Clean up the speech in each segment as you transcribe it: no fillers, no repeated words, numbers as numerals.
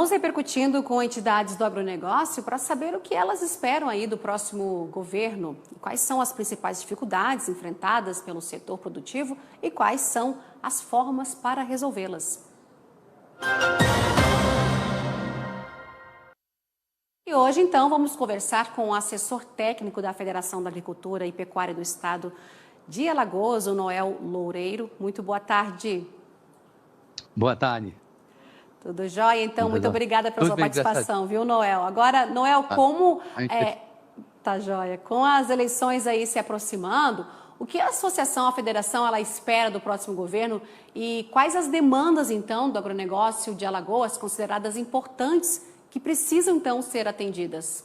Estamos repercutindo com entidades do agronegócio para saber o que elas esperam aí do próximo governo, quais são as principais dificuldades enfrentadas pelo setor produtivo e quais são as formas para resolvê-las. E hoje, então, vamos conversar com o assessor técnico da Federação da Agricultura e Pecuária do Estado de Alagoas, o Noel Loureiro. Muito boa tarde. Boa tarde. Tudo jóia? Então, muito obrigada pela sua participação, viu, Noel? Agora, Noel, tá jóia? Com as eleições aí se aproximando, o que a associação, a federação, ela espera do próximo governo e quais as demandas, então, do agronegócio de Alagoas consideradas importantes que precisam, então, ser atendidas?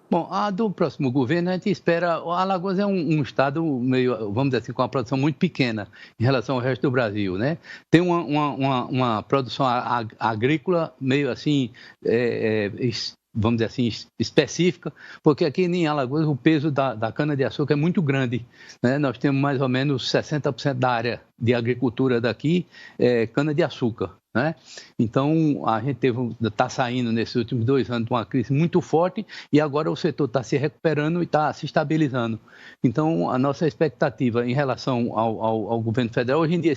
Bom, a do próximo governo a gente espera. O Alagoas é um estado meio, vamos dizer assim, com uma produção muito pequena em relação ao resto do Brasil, né? Tem uma produção agrícola meio assim, vamos dizer assim, específica, porque aqui em Alagoas o peso da cana-de-açúcar é muito grande, né? Nós temos mais ou menos 60% da área de agricultura daqui cana-de-açúcar, né? Então, a gente está saindo nesses últimos 2 anos de uma crise muito forte e agora o setor está se recuperando e está se estabilizando. Então, a nossa expectativa em relação ao governo federal, hoje em dia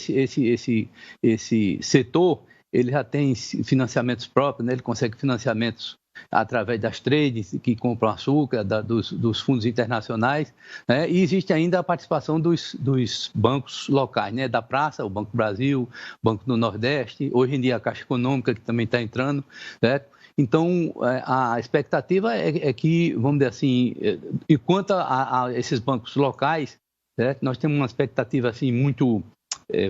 esse setor ele já tem financiamentos próprios, né? Ele consegue financiamentos através das trades que compram açúcar, dos fundos internacionais, né? E existe ainda a participação dos bancos locais, né? Da Praça, o Banco do Brasil, o Banco do Nordeste, hoje em dia a Caixa Econômica, que também está entrando, certo? Então, a expectativa é que, vamos dizer assim, e quanto a esses bancos locais, certo? Nós temos uma expectativa assim muito,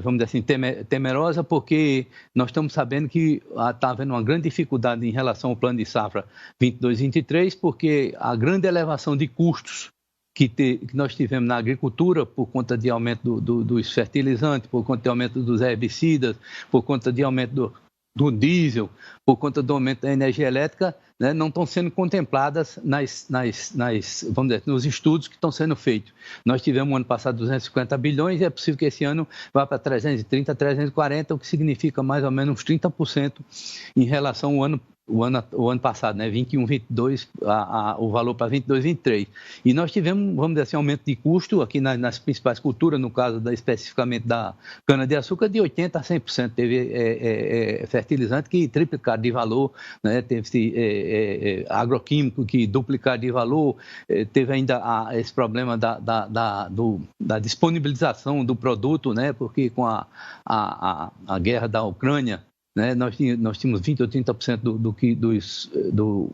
vamos dizer assim, temerosa, porque nós estamos sabendo que está havendo uma grande dificuldade em relação ao plano de safra 22-23, porque a grande elevação de custos que nós tivemos na agricultura por conta de aumento dos fertilizantes, por conta de aumento dos herbicidas, por conta de aumento do diesel, por conta do aumento da energia elétrica, né, não estão sendo contempladas vamos dizer, nos estudos que estão sendo feitos. Nós tivemos no ano passado 250 bilhões e é possível que esse ano vá para 330, 340, o que significa mais ou menos uns 30% em relação ao ano passado, né? 21, 22, o valor para 22, 23. E nós tivemos, vamos dizer assim, aumento de custo aqui nas principais culturas, no caso especificamente da cana-de-açúcar, de 80% a 100%. Teve fertilizante que triplicaram de valor, né? Teve agroquímico que duplicaram de valor, teve ainda esse problema da disponibilização do produto, né? Porque com a guerra da Ucrânia, né, nós tínhamos 20% ou 30% do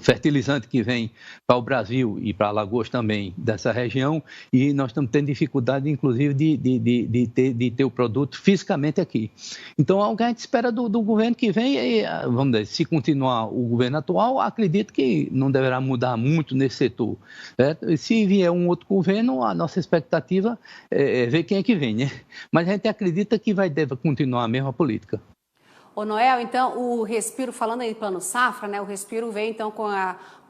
fertilizante que vem para o Brasil e para Alagoas também, dessa região, e nós estamos tendo dificuldade, inclusive, de ter o produto fisicamente aqui. Então, o que a gente espera do governo que vem, vamos dizer, se continuar o governo atual, acredito que não deverá mudar muito nesse setor. Certo? E se vier um outro governo, a nossa expectativa é ver quem é que vem, né? Mas a gente acredita que deve continuar a mesma política. Ô Noel, então o Respiro, falando aí em plano safra, né? O Respiro vem então com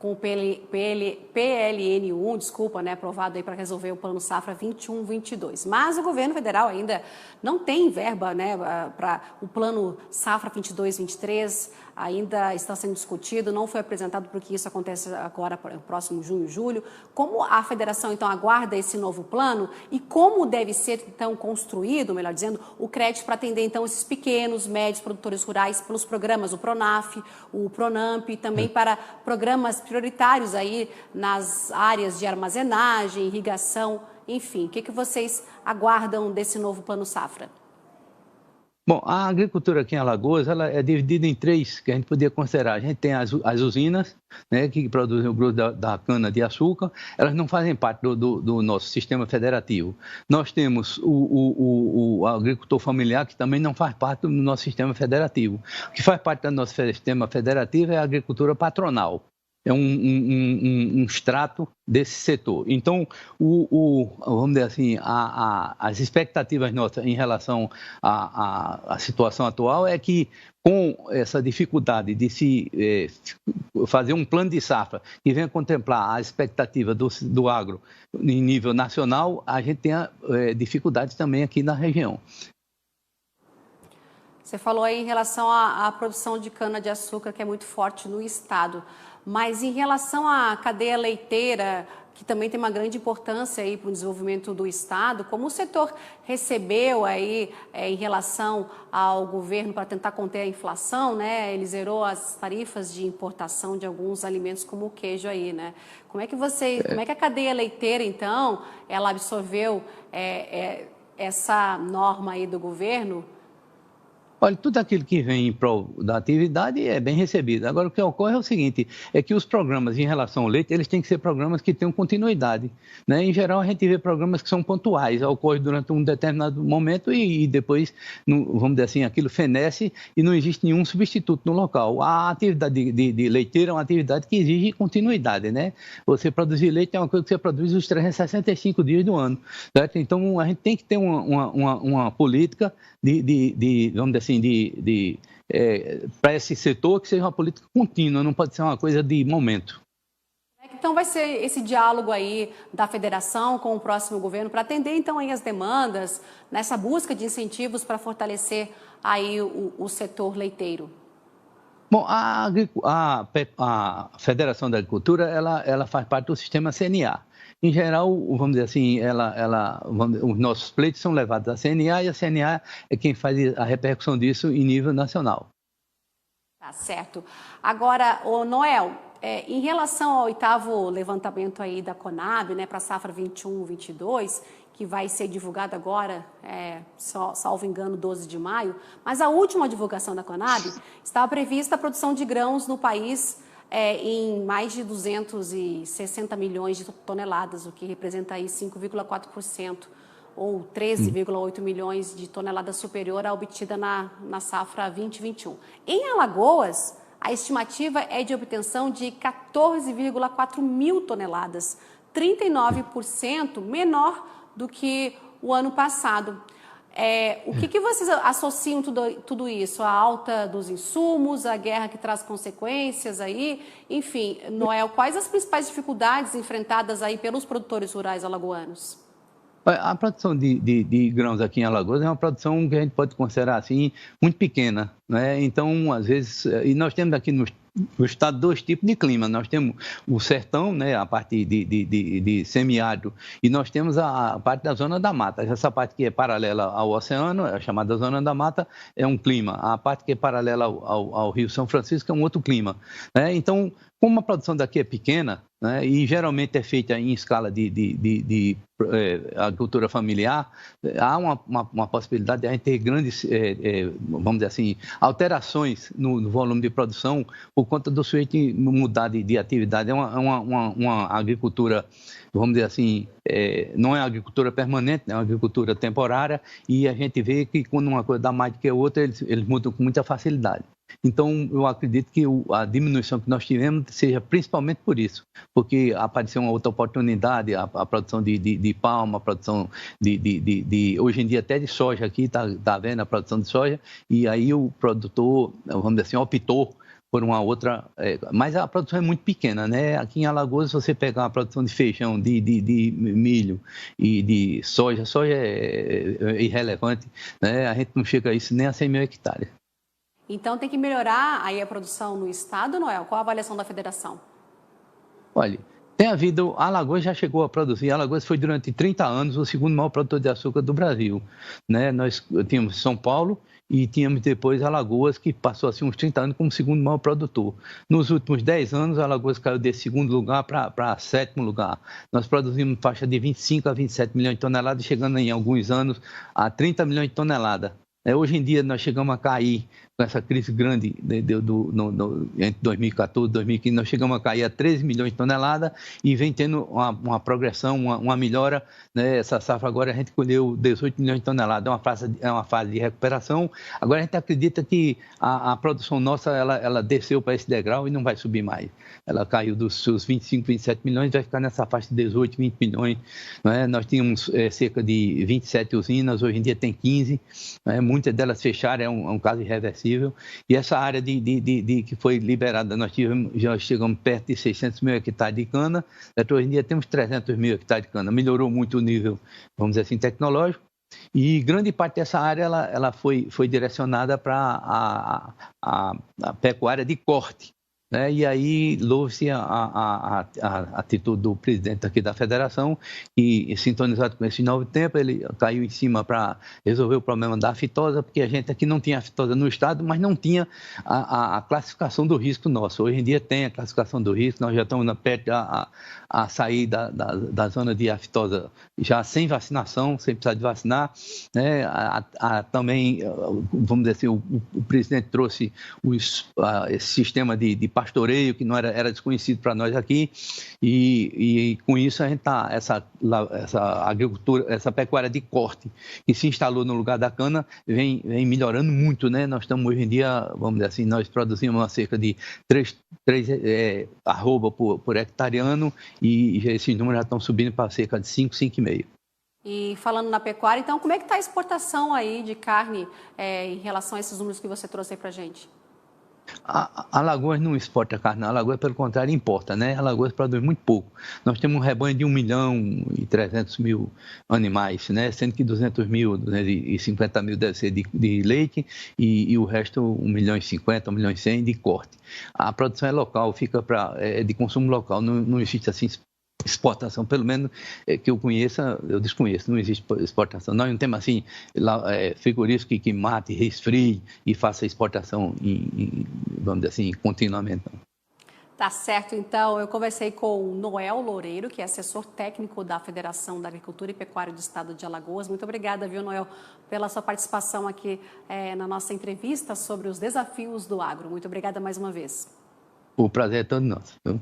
o PLN1, desculpa, né? Aprovado aí para resolver o plano safra 21-22. Mas o governo federal ainda não tem verba, né? Para o plano safra 22-23, ainda está sendo discutido, não foi apresentado porque isso acontece agora, próximo junho, julho. Como a federação então aguarda esse novo plano e como deve ser então construído, melhor dizendo, o crédito para atender então esses pequenos, médios produtores rurais pelos programas, o Pronaf, o Pronamp, e também para programas prioritários aí nas áreas de armazenagem, irrigação, enfim. O que vocês aguardam desse novo plano safra? Bom, a agricultura aqui em Alagoas ela é dividida em 3 que a gente poderia considerar. A gente tem as usinas, né, que produzem o grosso da cana-de-açúcar, elas não fazem parte do nosso sistema federativo. Nós temos o agricultor familiar, que também não faz parte do nosso sistema federativo. O que faz parte do nosso sistema federativo é a agricultura patronal. É um extrato desse setor. Então, vamos dizer assim, as expectativas nossas em relação à situação atual é que, com essa dificuldade de se fazer um plano de safra que venha contemplar a expectativa do agro em nível nacional, a gente tenha dificuldades também aqui na região. Você falou aí em relação à produção de cana-de-açúcar, que é muito forte no estado, mas em relação à cadeia leiteira, que também tem uma grande importância aí para o desenvolvimento do estado, como o setor recebeu aí em relação ao governo para tentar conter a inflação, né? Ele zerou as tarifas de importação de alguns alimentos como o queijo aí, né? Como é que a cadeia leiteira, então, ela absorveu essa norma aí do governo? Olha, tudo aquilo que vem em prol da atividade é bem recebido. Agora, o que ocorre é o seguinte, é que os programas em relação ao leite, eles têm que ser programas que tenham continuidade, né? Em geral, a gente vê programas que são pontuais, ocorrem durante um determinado momento e depois, vamos dizer assim, aquilo fenece e não existe nenhum substituto no local. A atividade de leiteira é uma atividade que exige continuidade, né? Você produzir leite é uma coisa que você produz os 365 dias do ano, certo? Então, a gente tem que ter uma política vamos dizer assim, para esse setor que seja uma política contínua, não pode ser uma coisa de momento. Então vai ser esse diálogo aí da federação com o próximo governo para atender então aí as demandas, nessa busca de incentivos para fortalecer aí o setor leiteiro. Bom, a Federação da Agricultura, ela faz parte do sistema CNA. Em geral, vamos dizer assim, os nossos pleitos são levados à CNA e a CNA é quem faz a repercussão disso em nível nacional. Tá certo. Agora, Noel, em relação ao 8º levantamento aí da Conab, né, para a safra 21/22, que vai ser divulgado agora, salvo engano, 12 de maio, mas a última divulgação da Conab estava prevista a produção de grãos no país em mais de 260 milhões de toneladas, o que representa aí 5,4%, ou 13,8 milhões de toneladas superior à obtida na safra 2021. Em Alagoas, a estimativa é de obtenção de 14,4 mil toneladas, 39% menor do que o ano passado. O que vocês associam tudo isso? A alta dos insumos, a guerra que traz consequências aí? Enfim, Noel, quais as principais dificuldades enfrentadas aí pelos produtores rurais alagoanos? A produção de grãos aqui em Alagoas é uma produção que a gente pode considerar assim muito pequena, né? Então, às vezes, e nós temos aqui no estado dois tipos de clima. Nós temos o sertão, né, a parte de semiárido, e nós temos a parte da zona da mata. Essa parte que é paralela ao oceano, a chamada zona da mata, é um clima. A parte que é paralela ao Rio São Francisco é um outro clima, né? Então, como a produção daqui é pequena, né, e geralmente é feita em escala de agricultura familiar, há uma possibilidade de a gente ter grandes, vamos dizer assim, alterações no volume de produção por conta do sujeito mudar de atividade. É uma agricultura, vamos dizer assim, não é agricultura permanente, é uma agricultura temporária, e a gente vê que quando uma coisa dá mais do que a outra, eles mudam com muita facilidade. Então, eu acredito que a diminuição que nós tivemos seja principalmente por isso, porque apareceu uma outra oportunidade, a produção de palma, a produção hoje em dia até de soja aqui, está vendo a produção de soja, e aí o produtor, vamos dizer assim, optou por uma outra, mas a produção é muito pequena, né? Aqui em Alagoas, se você pegar a produção de feijão, de milho e de soja é irrelevante, né? A gente não chega a isso nem a 100 mil hectares. Então tem que melhorar aí a produção no estado, Noel? Qual a avaliação da federação? Olha, tem havido, a Alagoas já chegou a produzir, a Alagoas foi durante 30 anos o segundo maior produtor de açúcar do Brasil, né? Nós tínhamos São Paulo e tínhamos depois Alagoas, que passou assim uns 30 anos como segundo maior produtor. Nos últimos 10 anos, a Alagoas caiu desse segundo lugar para sétimo lugar. Nós produzimos faixa de 25 a 27 milhões de toneladas, chegando em alguns anos a 30 milhões de toneladas. Hoje em dia, nós chegamos a cair, com essa crise grande entre 2014 e 2015, nós chegamos a cair a 13 milhões de toneladas e vem tendo uma progressão, uma melhora, né? Essa safra agora a gente colheu 18 milhões de toneladas, é uma fase de recuperação. Agora a gente acredita que a produção nossa, ela desceu para esse degrau e não vai subir mais. Ela caiu dos seus 25, 27 milhões, vai ficar nessa faixa de 18, 20 milhões. Né? Nós tínhamos cerca de 27 usinas, hoje em dia tem 15, né? Muitas delas fecharam, é um caso irreversível. E essa área que foi liberada, já chegamos perto de 600 mil hectares de cana, hoje em dia temos 300 mil hectares de cana. Melhorou muito o nível, vamos dizer assim, tecnológico, E grande parte dessa área ela foi direcionada para a pecuária de corte. Né? E aí louve-se a atitude do presidente aqui da federação e sintonizado com esse novo tempo, ele caiu em cima para resolver o problema da aftosa, porque a gente aqui não tinha aftosa no estado, mas não tinha a classificação do risco nosso. Hoje em dia tem a classificação do risco, nós já estamos perto a sair da zona de aftosa já sem vacinação, sem precisar de vacinar. Né? Também, vamos dizer assim, o presidente trouxe esse sistema de pastoreio, que não era desconhecido para nós aqui, e com isso a gente está, essa agricultura, essa pecuária de corte que se instalou no lugar da cana, vem melhorando muito, né? Nós estamos hoje em dia, vamos dizer assim, nós produzimos cerca de 3 arroba por hectare ano, e esses números já estão subindo para cerca de 5,5. E falando na pecuária, então, como é que está a exportação aí de carne em relação a esses números que você trouxe aí para a gente? Alagoas não exporta carne, a Alagoas, pelo contrário, importa, né? A Alagoas produz muito pouco. Nós temos um rebanho de 1.300.000 animais, né? Sendo que 200.000, 250.000 deve ser de leite e o resto 1.050.000, 1.100.000 de corte. A produção é local, é de consumo local, não existe assim exportação, pelo menos que eu conheça, eu desconheço, não existe exportação. Nós não temos assim frigorífico que mate, resfrie e faça exportação, vamos dizer assim, continuamente. Tá certo, então, eu conversei com o Noel Loureiro, que é assessor técnico da Federação da Agricultura e Pecuária do Estado de Alagoas. Muito obrigada, viu, Noel, pela sua participação aqui na nossa entrevista sobre os desafios do agro. Muito obrigada mais uma vez. O prazer é todo nosso. Viu?